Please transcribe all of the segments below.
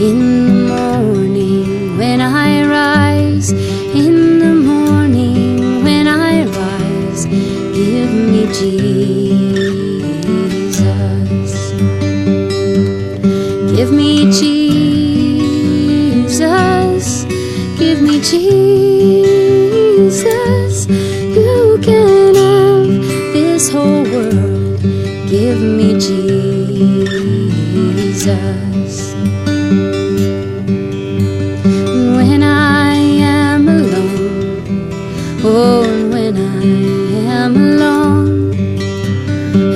In the morning when I rise, in the morning when I rise, give me Jesus. Give me Jesus. Give me Jesus. You can have this whole world. Give me Jesus. When I am alone, oh, and when I am alone,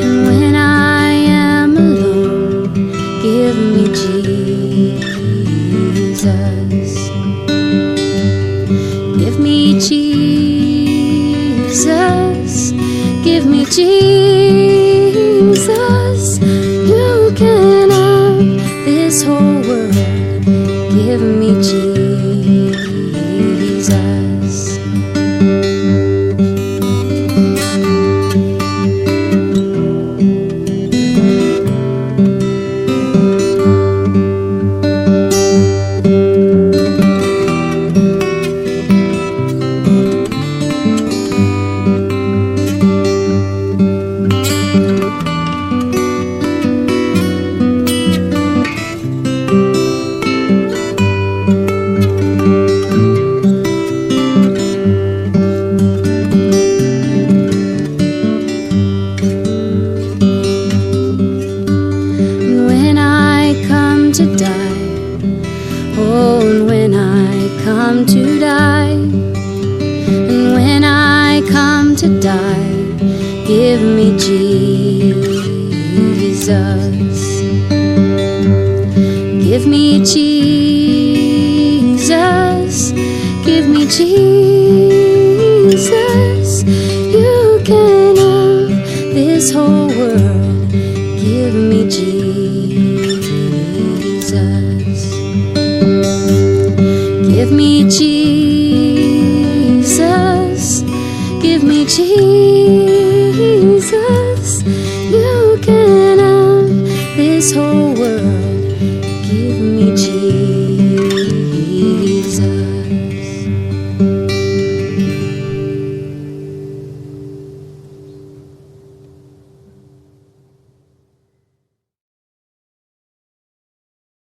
and when I am alone, give me Jesus. Give me Jesus. Give me Jesus. You can have this whole world. Give me Jesus. To die, oh, and when I come to die, and when I come to die, give me Jesus. Give me Jesus. Give me Jesus. You can have this whole world. Give me Jesus. Give me Jesus. Give me Jesus.